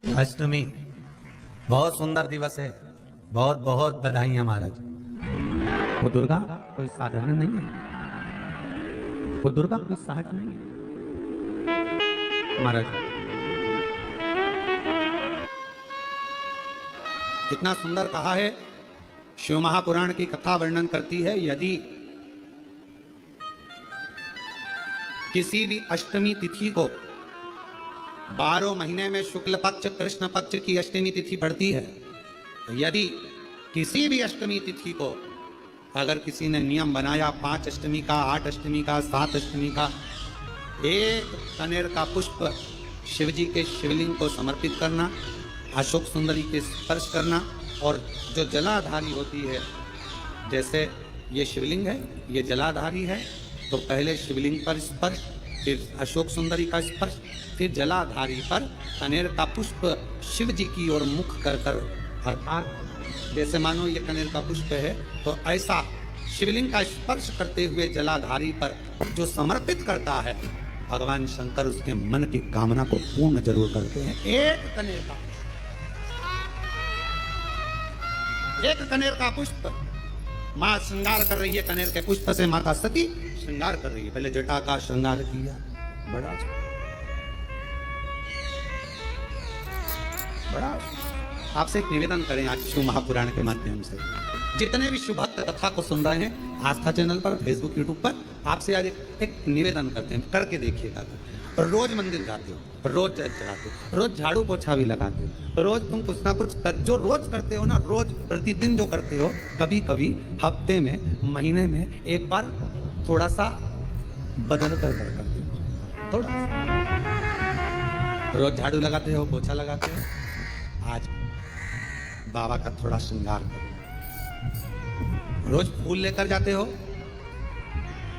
अष्टमी बहुत सुंदर दिवस है। बहुत बहुत बधाई महाराज। वो दुर्गा कोई साधारण नहीं है, वो दुर्गा कोई सहज नहीं है महाराज। कितना सुंदर कहा है। शिव महापुराण की कथा वर्णन करती है, यदि किसी भी अष्टमी तिथि को 12 महीने में शुक्ल पक्ष कृष्ण पक्ष की अष्टमी तिथि पड़ती है, यदि किसी भी अष्टमी तिथि को अगर किसी ने नियम बनाया 5 अष्टमी का, 8 अष्टमी का, 7 अष्टमी का, एक कनेर का पुष्प शिव जी के शिवलिंग को समर्पित करना, अशोक सुंदरी के स्पर्श करना, और जो जलाधारी होती है, जैसे ये शिवलिंग है, ये जलाधारी है, तो पहले शिवलिंग पर स्पर्श, फिर अशोक सुंदरी का स्पर्श, फिर जलाधारी पर कनेर का पुष्प शिव जी की ओर मुख कर कर, अर्थात जैसे मानो ये कनेर का पुष्प है, तो ऐसा शिवलिंग का स्पर्श करते हुए जलाधारी पर जो समर्पित करता है, भगवान शंकर उसके मन की कामना को पूर्ण जरूर करते हैं। एक कनेर का पुष्प, माँ श्रृंगार कर रही है, कनेर के पुष्प से माता सती श्रृंगार कर रही है। पहले जटा का श्रृंगार किया, बड़ा आपसे एक निवेदन करें आज शिव महापुराण के माध्यम से, जितने भी शुभ भक्त कथा को सुन रहे हैं आस्था चैनल पर, फेसबुक, यूट्यूब पर, आपसे आज एक निवेदन करते हैं, करके देखिएगा। रोज मंदिर जाते हो, रोज चर्च चलाते हो, रोज झाड़ू पोछा भी लगाते हो, रोज तुम कुछ ना कुछ जो रोज करते हो ना, रोज प्रतिदिन जो करते हो, कभी कभी हफ्ते में, महीने में एक बार थोड़ा सा बदल कर करते हो। थोड़ा रोज झाड़ू लगाते हो, पोछा लगाते हो, आज बाबा का थोड़ा श्रृंगार करो। रोज फूल लेकर जाते हो,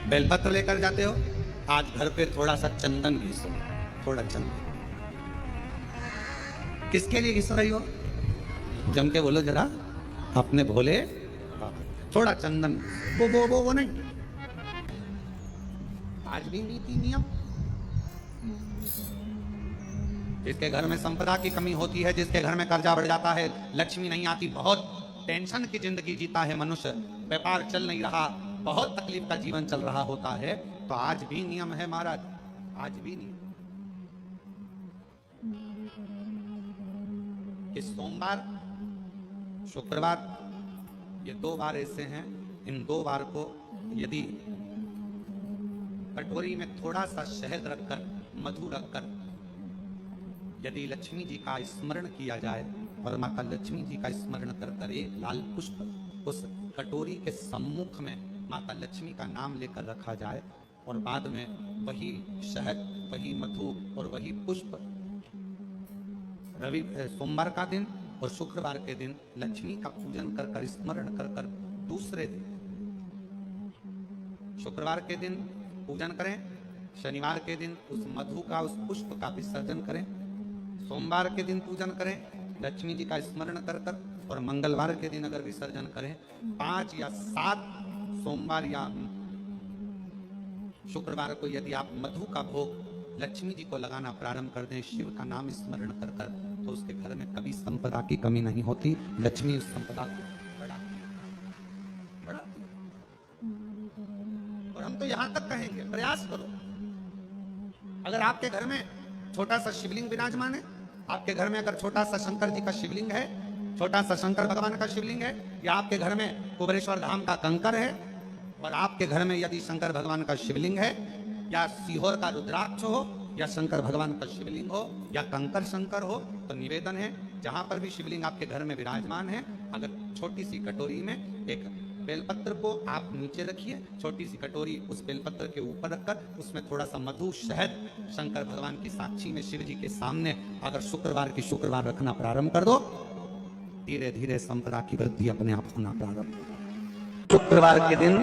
बेलपत्र लेकर जाते हो, आज घर पे थोड़ा सा चंदन घिसो, थोड़ा चंदन। किसके लिए घिस रही हो? जम के बोलो जरा, अपने भोले थोड़ा चंदन। वो नहीं, आज भी नीति नियम। जिसके घर में संपदा की कमी होती है, जिसके घर में कर्जा बढ़ जाता है, लक्ष्मी नहीं आती, बहुत टेंशन की जिंदगी जीता है मनुष्य, व्यापार चल नहीं रहा, बहुत तकलीफ का जीवन चल रहा होता है, तो आज भी नियम है महाराज, आज भी नियम। कि सोमवार, शुक्रवार, ये 2 बार ऐसे हैं, इन 2 बार को यदि कटोरी में थोड़ा सा शहद रखकर, मधु रखकर, यदि लक्ष्मी जी का स्मरण किया जाए और माता लक्ष्मी जी का स्मरण कर कर एक लाल पुष्प उस कटोरी के सम्मुख में माता लक्ष्मी का नाम लेकर रखा जाए, और बाद में वही शहद, वही मधु और वही पुष्प सोमवार का दिन और शुक्रवार के दिन लक्ष्मी का पूजन कर कर, स्मरण कर कर, दूसरे दिन शुक्रवार के दिन पूजन करें, शनिवार के दिन उस मधु का, उस पुष्प का विसर्जन करें, सोमवार के दिन पूजन करें लक्ष्मी जी का स्मरण कर कर, और मंगलवार के दिन अगर विसर्जन करें, 5 या 7 सोमवार या शुक्रवार को यदि आप मधु का भोग लक्ष्मी जी को लगाना प्रारंभ कर दें, शिव का नाम स्मरण कर कर, तो उसके घर में कभी संपदा की कमी नहीं होती। लक्ष्मी उस संपदा को बढ़ा। और हम तो यहां तक कहेंगे, प्रयास करो, अगर आपके घर में छोटा सा शिवलिंग विराजमान है, आपके घर में अगर छोटा सा शंकर जी का शिवलिंग है, छोटा सा शंकर भगवान का शिवलिंग है, या आपके घर में कुबेरेश्वर धाम का कंकर है, और आपके घर में यदि शंकर भगवान का शिवलिंग है, या सीहोर का रुद्राक्ष हो, या शंकर भगवान का शिवलिंग हो, या कंकर शंकर हो, तो निवेदन है, जहां पर भी शिवलिंग आपके घर में विराजमान है, अगर छोटी सी कटोरी में एक बेलपत्र को आप नीचे रखिए, छोटी सी कटोरी उस बेलपत्र के ऊपर रखकर उसमें थोड़ा सा मधु, शहद, शंकर भगवान की साक्षी में शिव जी के सामने अगर शुक्रवार की शुक्रवार रखना प्रारंभ कर दो, धीरे धीरे संपदा की वृद्धि अपने आप होना प्रारंभ। शुक्रवार के दिन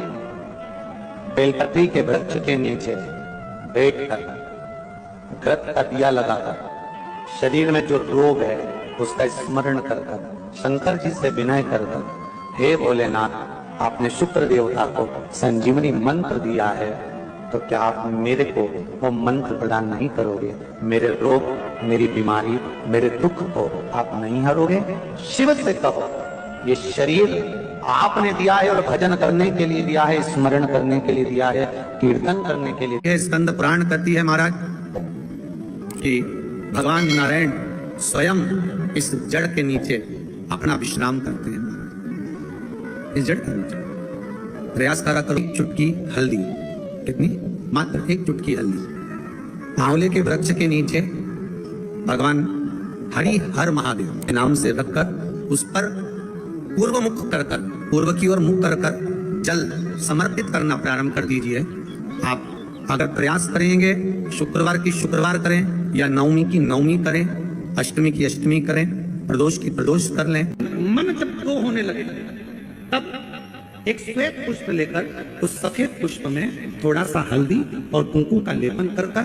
बेलपत्री के वृक्ष के नीचे बैठकर घृत का दिया लगाकर शरीर में जो रोग है उसका स्मरण कर कर, शंकर जी से विनय कर कर, हे भोलेनाथ, आपने शुक्र देवता को संजीवनी मंत्र दिया है, तो क्या आप मेरे को वो मंत्र प्रदान नहीं करोगे? मेरे रोग, मेरी बीमारी मेरे दुख को आप नहीं हरोगे। शिव से कहो ये शरीर आपने दिया है और भजन करने के लिए दिया है, स्मरण करने के लिए दिया है, कीर्तन करने के लिए। यह स्कंद पुराण कहती है महाराज कि भगवान नारायण स्वयं इस जड़ के नीचे अपना विश्राम करते हैं। इस जड़ के नीचे प्रयास करा करो। एक चुटकी हल्दी, कितनी? मात्र एक चुटकी हल्दी। आंवले के वृक्ष के नीचे भगवान हरि हर महादेव के नाम से रखकर उस पर पूर्व मुख कर कर, पूर्व की ओर मुख कर कर जल समर्पित करना प्रारंभ कर दीजिए। आप अगर प्रयास करेंगे, शुक्रवार की शुक्रवार करें या नवमी की नवमी करें, अष्टमी की अष्टमी करें, प्रदोष की प्रदोष कर लें। मन जब वो होने लगे तब एक श्वेत पुष्प लेकर उस सफेद पुष्प में थोड़ा सा हल्दी और कुंकू का लेपन कर कर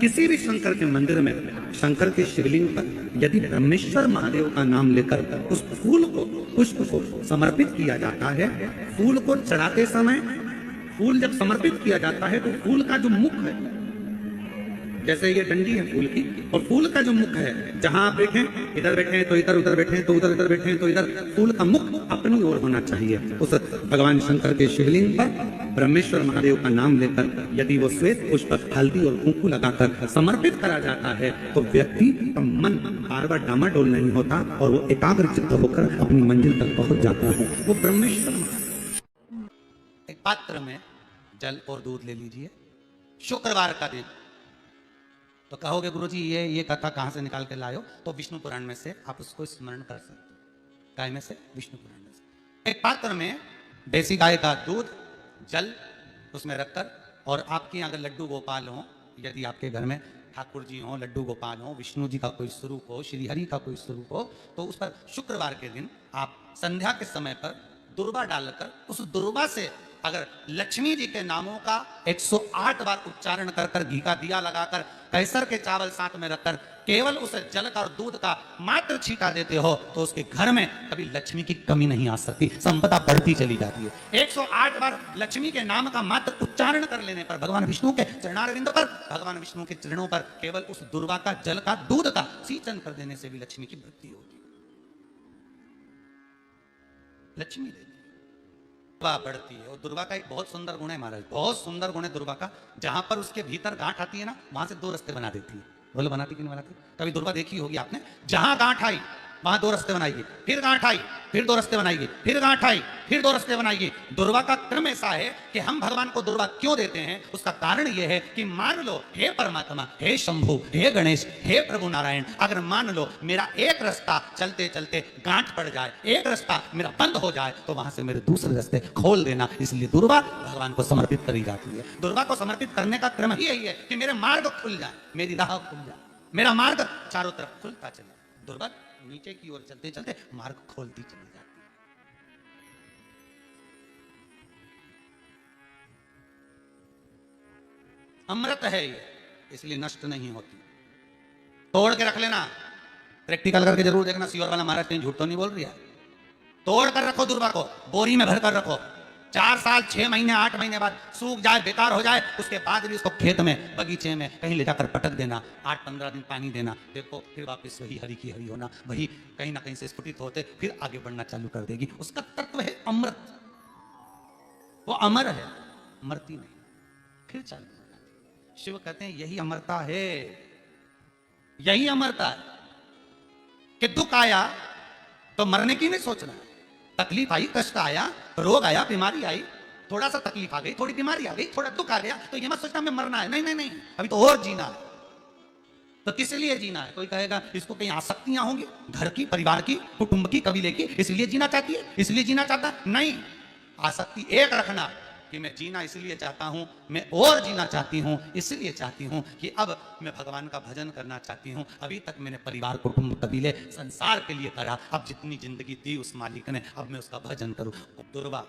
किसी भी शंकर के मंदिर में, शंकर के शिवलिंग पर यदि ब्रह्मेश्वर महादेव का नाम लेकर उस फूल को, पुष्प को समर्पित किया जाता है, फूल को चढ़ाते समय, फूल जब समर्पित किया जाता है तो फूल का जो मुख है, जैसे ये डंडी है फूल की, और फूल का जो मुख है, जहां आप बैठे इधर बैठे तो इधर, उधर बैठे तो उधर, उधर बैठे तो इधर, फूल का मुख अपनी ओर होना चाहिए। उस भगवान शंकर के शिवलिंग पर ब्रह्मेश्वर महादेव का नाम लेकर यदि वो श्वेत पुष्प हल्दी और कुंकू लगाकर समर्पित करा जाता है तो व्यक्ति का मन बार बार डामाडोल नहीं होता और वो एकाग्रचित्त होकर अपनी मंजिल तक पहुंच जाता है। वो ब्रह्मेश्वर। एक पात्र में जल और दूध ले लीजिए। शुक्रवार का दिन तो कहोगे गुरुजी ये कथा कहां से निकाल के लायो? तो विष्णु पुराण में से आप उसको स्मरण कर सकते हो। गाय में से? विष्णु पुराण में से। एक पात्र में देसी गाय का दूध, जल उसमें रखकर, और आपके अगर लड्डू गोपाल हो, यदि आपके घर में ठाकुर जी हो, लड्डू गोपाल हो, विष्णु जी का कोई स्वरूप हो, श्री हरि का कोई स्वरूप हो, तो उस पर शुक्रवार के दिन आप संध्या के समय पर दुर्वा डालकर उस दुर्वा से अगर लक्ष्मी जी के नामों का 108 बार उच्चारण कर कर, घी का दिया लगाकर, कैसर के चावल साथ में रखकर केवल उस जल का और दूध का मात्र छींटा देते हो तो उसके घर में कभी लक्ष्मी की कमी नहीं आ सकती, संपदा बढ़ती चली जाती है। 108 बार लक्ष्मी के नाम का मात्र उच्चारण कर लेने पर, भगवान विष्णु के चरणारविंद पर, भगवान विष्णु के चरणों पर केवल उस दुर्वा का, जल का, दूध का सिंचन कर देने से भी लक्ष्मी की वृद्धि होती है। लक्ष्मी दुर्वा बढ़ती है। और दुर्वा का एक बहुत सुंदर गुण है महाराज, बहुत सुंदर गुण है दुर्वा का। जहां पर उसके भीतर गांठ आती है ना, वहां से दो रास्ते बना देती है। बोलो बनाती कि नहीं बनाती? कभी दुर्वा देखी होगी आपने? जहां गांठ आई वहां दो रास्ते बनाएगी, फिर गांठ आई फिर दो रास्ते बनाएगी, फिर गांठ आई फिर दो रास्ते बनाएगी। दुर्वा का क्रम ऐसा है कि हम भगवान को दुर्वा क्यों देते हैं? उसका कारण यह है कि मान लो हे परमात्मा, हे शंभु, हे गणेश, हे प्रभु नारायण, अगर मान लो मेरा एक रास्ता चलते चलते गांठ पड़ जाए, एक रास्ता मेरा बंद हो जाए, तो वहां से मेरे दूसरे रास्ते खोल देना। इसलिए दुर्वा भगवान को समर्पित करी जाती है। दुर्वा को समर्पित करने का क्रम ही यही है कि मेरे मार्ग खुल जाए, मेरी राह खुल जाए, मेरा मार्ग चारों तरफ खुलता चले। दुर्वा नीचे की ओर चलते चलते मार्ग खोलती चली जाती है। अमृत है ये, इसलिए नष्ट नहीं होती। तोड़ के रख लेना, प्रैक्टिकल करके जरूर देखना। सियोर वाला महाराज कहीं झूठ तो नहीं बोल रही है। तोड़ कर रखो दुर्वा को, बोरी में भर कर रखो। 4 साल 6 महीने 8 महीने बाद सूख जाए, बेकार हो जाए, उसके बाद भी उसको खेत में, बगीचे में कहीं ले जाकर पटक देना। 8-15 दिन पानी देना, देखो फिर वापस वही हरी की हरी होना, वही कहीं ना कहीं से स्फुटित होते फिर आगे बढ़ना चालू कर देगी। उसका तत्व है अमृत, वो अमर है, मरती नहीं, फिर चालू हो जाती। शिव कहते हैं यही अमरता है, यही अमरता है कि दुख आया तो मरने की नहीं सोचना है। तकलीफ आई, कष्ट आया, रोग आया, बीमारी आई, थोड़ा सा तकलीफ आ गई, थोड़ी बीमारी आ गई, थोड़ा दुख आ गया, तो ये मत सोचना हमें मरना है। नहीं नहीं नहीं, अभी तो और जीना है। तो किस लिए जीना है? कोई कहेगा इसको कहीं आसक्तियां होंगी, घर की, परिवार की, कुटुंब की, कबीले की, इसलिए जीना चाहती है, इसलिए जीना चाहता। नहीं, आसक्ति एक रखना कि मैं जीना इसलिए चाहता हूं, मैं और जीना चाहती हूं, इसलिए चाहती हूं कि अब मैं भगवान का भजन करना चाहती हूं। अभी तक मैंने परिवार, कुटुंब, कबीले, संसार के लिए करा, अब जितनी जिंदगी दी उस मालिक ने, अब मैं उसका भजन करूं। दुर्वा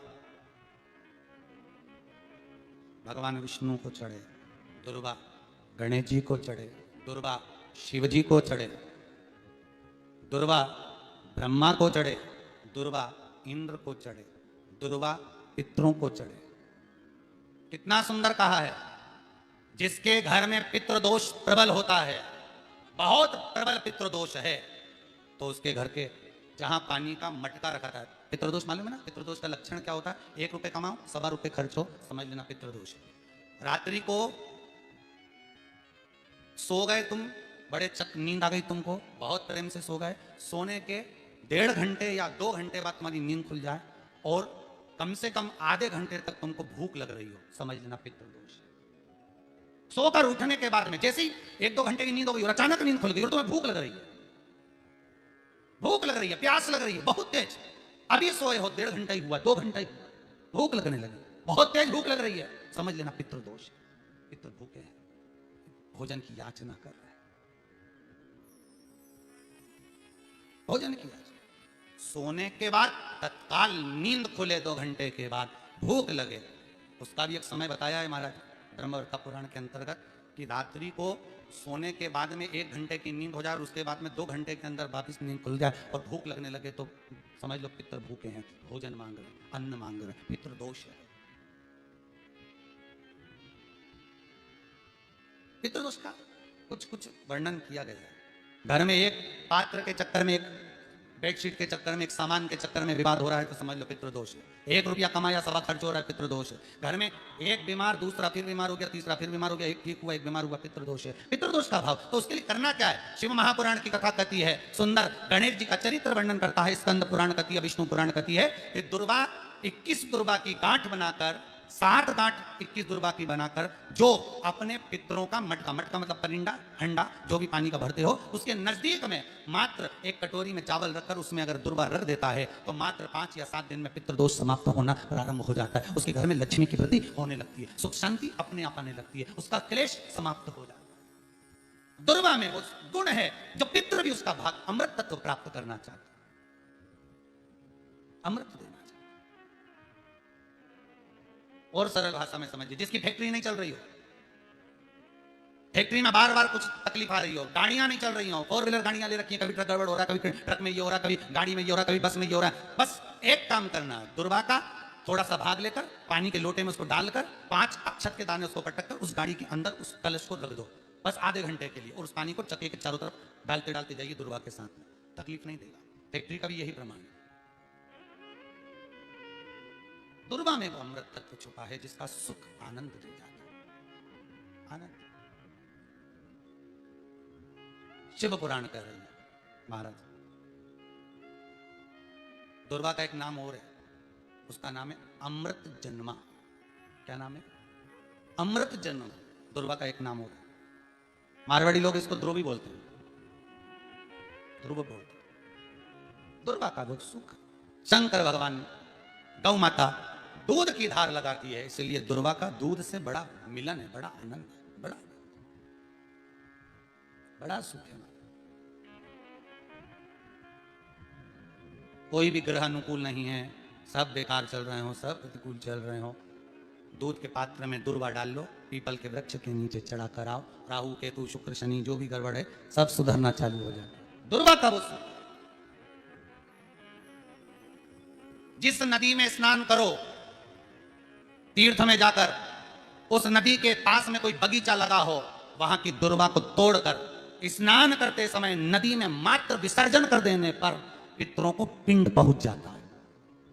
भगवान विष्णु को चढ़े, दुर्वा गणेश जी को चढ़े, दुर्वा शिव जी को चढ़े, दुर्वा ब्रह्मा को चढ़े, दुर्वा इंद्र को चढ़े, दुर्वा पितरों को चढ़े। कितना सुंदर कहा है। जिसके घर में पितृदोष प्रबल होता है बहुत प्रबल पितृदोष है, तो उसके घर के जहां पानी का मटका रखा था, पितृदोष मालूम है ना, पितृदोष का लक्षण क्या होता है? 1 रुपए कमाओ, 1.25 रुपए खर्च हो, समझ लेना पितृदोष है। रात्रि को सो गए तुम, बड़े चक नींद आ गई तुमको, बहुत प्रेम से सो गए, सोने के 1.5 घंटे या 2 घंटे बाद तुम्हारी नींद खुल जाए और कम से कम आधे घंटे तक तुमको भूख लग रही हो, समझ लेना पितृदोष। सोकर उठने के बाद में जैसे ही 1-2 घंटे की नींद हो गई और अचानक नींद खुल गई और तुम्हें भूख लग रही है, भूख लग रही है, प्यास लग रही है बहुत तेज, अभी सोए हो, 1.5 घंटा ही हुआ, 2 घंटा ही, भूख लगने लगी, बहुत तेज भूख लग रही है, समझ लेना पितृदोष। पितृ भूखे हैं, भोजन की याचना कर रहे हैं, भोजन की याचना। सोने के बाद तत्काल नींद खुले 2 घंटे के बाद भूख लगे, उसका भी एक समय बताया है महाराज ब्रह्मवर्ता पुराण के अंतर्गत कि रात्रि को सोने के बाद में 1 घंटे की नींद हो जाए और उसके बाद में 2 घंटे के अंदर वापिस नींद खुल जाए और भूख लगने लगे तो समझ लो पितर भूखे हैं, भोजन मांग रहे, अन्न मांग रहे, पितृ दोष है। पितृदोष का कुछ कुछ वर्णन किया गया है। घर में एक पात्र के चक्कर में, एक बेडशीट के चक्कर में, एक सामान के चक्कर में विवाद हो रहा है तो समझ लो पितृदोष है। 1 रुपया कमाया, 1.25 खर्च हो रहा है, पितृदोष है। घर में एक बीमार, दूसरा फिर बीमार हो गया, तीसरा फिर बीमार हो गया, एक ठीक हुआ, एक बीमार हुआ, पितृदोष है। पितृदोष का भाव, तो उसके लिए करना क्या है? शिव महापुराण की कथा कहती है, सुंदर गणेश जी का चरित्र वर्णन करता है, स्कंद पुराण कहती है, विष्णु पुराण कहती है कि दुर्वा 21 दुर्वा की गांठ बनाकर, 60 गांठ 21 दुर्वा की बनाकर जो अपने पितरों का मटका, मटका मतलब परिंदा, हंडा, जो भी पानी का भरते हो, उसके नजदीक में मात्र एक कटोरी में चावल रखकर उसमें अगर दुर्वा रख देता है तो मात्र 5 या 7 दिन में पितृदोष समाप्त होना प्रारंभ हो जाता है। उसके घर में लक्ष्मी की वृद्धि होने लगती है, सुख शांति अपने आप आने लगती है, उसका क्लेश समाप्त हो जाता है। दुर्वा में वो गुण है जो पितृ भी उसका भाग अमृत तत्व प्राप्त करना चाहता है, अमृत देना चाहता। और सरल भाषा में समझिए, जिसकी फैक्ट्री नहीं चल रही हो, फैक्ट्री में बार बार कुछ तकलीफ आ रही हो, गाड़ियां नहीं चल रही हो, 4 व्हीलर गाड़ियां ले रखी है, कभी ट्रक गड़बड़ हो रहा है, कभी ट्रक में ये हो रहा है, कभी गाड़ी में ये हो रहा है, कभी बस में ये हो रहा है, बस एक काम करना है, दुर्वा का थोड़ा सा भाग लेकर पानी के लोटे में उसको डालकर 5 अक्षत के दाने उसको पटक कर उस गाड़ी के अंदर उस कलश को रख दो, बस आधे घंटे के लिए, और उस पानी को चक्के के चारों तरफ डालते डालते जाइए दुर्वा के साथ में, तकलीफ नहीं देगा। फैक्ट्री का भी यही प्रमाण है। दुर्वा में वो अमृत तत्व छुपा है जिसका सुख आनंद दे जाता है, आनंद। शिव पुराण कह रही है महाराज, दुर्वा का एक नाम और है, उसका नाम है अमृत जन्मा। क्या नाम है? अमृत जन्म। दुर्वा का एक नाम और है, मारवाड़ी लोग इसको ध्रुवी बोलते हैं, ध्रुव बोलते हैं। दुर्वा का वो सुख, शंकर भगवान गौ माता दूध की धार लगाती है, इसलिए दुर्वा का दूध से बड़ा मिलन है, बड़ा आनंद है, बड़ा सुख है। कोई भी ग्रह अनुकूल नहीं है, सब बेकार चल रहे हो, सब प्रतिकूल चल रहे हो, दूध के पात्र में दुर्वा डाल लो, पीपल के वृक्ष के नीचे चढ़ा कर आओ, राहु केतु शुक्र शनि जो भी गड़बड़ है सब सुधरना चालू हो जाए। दुर्वा का वो सुख। जिस नदी में स्नान करो, तीर्थ में जाकर, उस नदी के पास में कोई बगीचा लगा हो, वहां की दुर्वा को तोड़कर स्नान करते समय नदी में मात्र विसर्जन कर देने पर पितरों को पिंड पहुंच जाता है।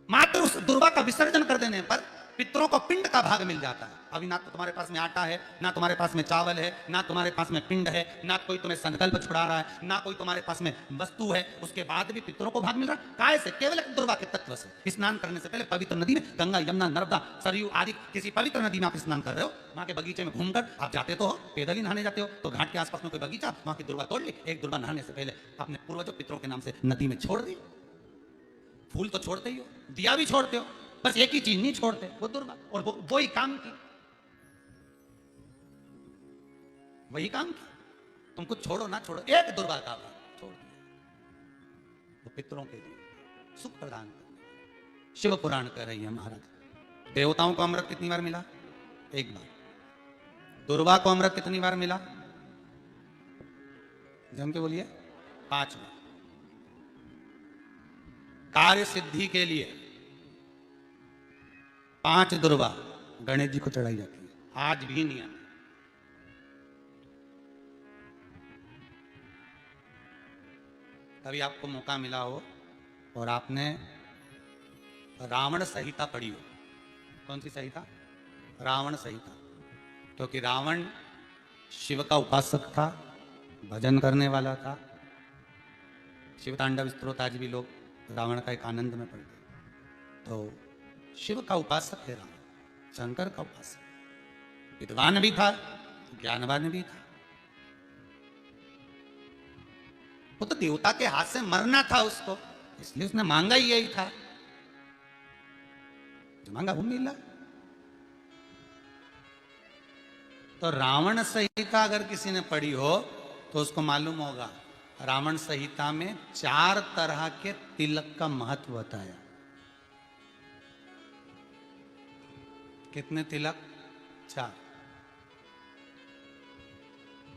मात्र उस दुर्वा का विसर्जन कर देने पर पितरों को पिंड का भाग मिल जाता है। अभी ना तो तुम्हारे पास में आटा है, ना तुम्हारे पास में चावल है, ना तुम्हारे पास में पिंड है, ना कोई तुम्हें संकल्प छुड़ा रहा है, ना कोई तुम्हारे पास में वस्तु है, उसके बाद भी पितरों को भाग मिल रहा है। काय से? केवल दुर्वा के तत्व से। स्नान करने से पहले पवित्र नदी में, गंगा यमुना नर्मदा सरयू आदि किसी पवित्र नदी में आप स्नान कर रहे हो, वहां के बगीचे में घूमकर आप जाते तो हो, पैदल ही नहाने जाते हो, तो घाट के आसपास में कोई बगीचा, वहां की दुर्वा तोड़ ली, एक दुर्वा नहाने से पहले अपने पूर्वजों पितरों के नाम से नदी में छोड़ दी। फूल तो छोड़ते ही हो, दिया भी छोड़ते हो, बस एक ही चीज नहीं छोड़ते, वो दुर्वा। और वो ही काम की, वही काम की। तुम कुछ छोड़ो ना छोड़ो, एक दुर्वा का छोड़ दिया, वो पितरों के लिए सुख प्रदान कर। शिव पुराण कह रही है महाराज, देवताओं को अमृत कितनी बार मिला? एक बार। दुर्वा को अमृत कितनी बार मिला? जम के बोलिए, 5 बार। कार्य सिद्धि के लिए 5 दुर्वा गणेश जी को चढ़ाई जाती है, आज भी नियम। कभी आपको मौका मिला हो और आपने रावण संहिता पढ़ी हो। कौन सी संहिता? रावण संहिता। क्योंकि रावण शिव का उपासक था, भजन करने वाला था। शिव तांडव स्तोत्र आज भी लोग रावण का एक आनंद में पढ़ते। तो शिव का उपासक है रावण, शंकर का उपासक, विद्वान भी था, ज्ञानवान भी था। वो तो देवता के हाथ से मरना था उसको, इसलिए उसने मांगा ही यही था, जो मांगा वो मिला। तो रावण संहिता अगर किसी ने पढ़ी हो तो उसको मालूम होगा, रावण संहिता में 4 तरह के तिलक का महत्व बताया। कितने तिलक? 4।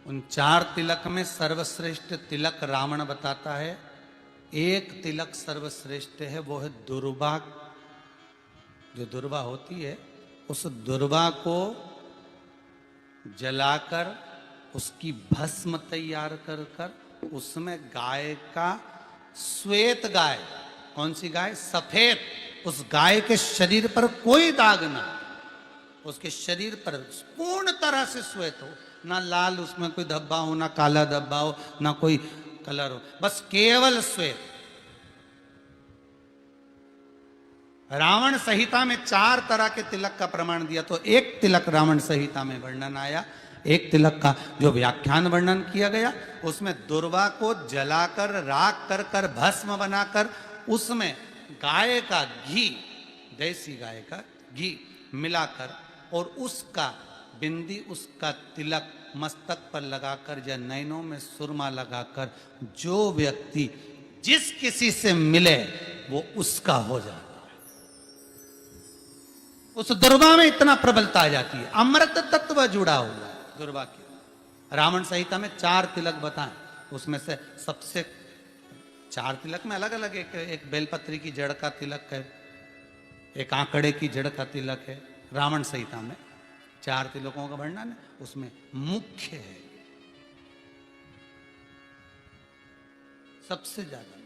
उन 4 तिलक में सर्वश्रेष्ठ तिलक रावण बताता है। एक तिलक सर्वश्रेष्ठ है, वो है दुर्वा। जो दुर्वा होती है, उस दुर्वा को जलाकर उसकी भस्म तैयार कर कर उसमें गाय का, श्वेत गाय, कौन सी गाय? सफेद, उस गाय के शरीर पर कोई दाग ना, उसके शरीर पर पूर्ण तरह से श्वेत हो, ना लाल उसमें कोई धब्बा हो, ना काला धब्बा हो, ना कोई कलर हो, बस केवल श्वेत। रावण संहिता में 4 तरह के तिलक का प्रमाण दिया। तो एक तिलक रावण संहिता में वर्णन आया, एक तिलक का जो व्याख्यान वर्णन किया गया, उसमें दुर्वा को जलाकर राख कर कर भस्म बनाकर उसमें गाय का घी, देसी गाय का घी मिलाकर और उसका बिंदी, उसका तिलक मस्तक पर लगाकर या नैनों में सुरमा लगाकर जो व्यक्ति जिस किसी से मिले वो उसका हो जाता। उस दुर्वा में इतना प्रबलता आ जाती है, अमृत तत्व जुड़ा हुआ है दुर्वा के। रावण संहिता में 4 तिलक बताएं, उसमें से सबसे 4 तिलक में अलग अलग, एक बेलपत्री की जड़ का तिलक है, एक आंकड़े की जड़ का तिलक है। रावण संहिता में 4 तिलकों का वर्णन है, उसमें मुख्य है सबसे ज्यादा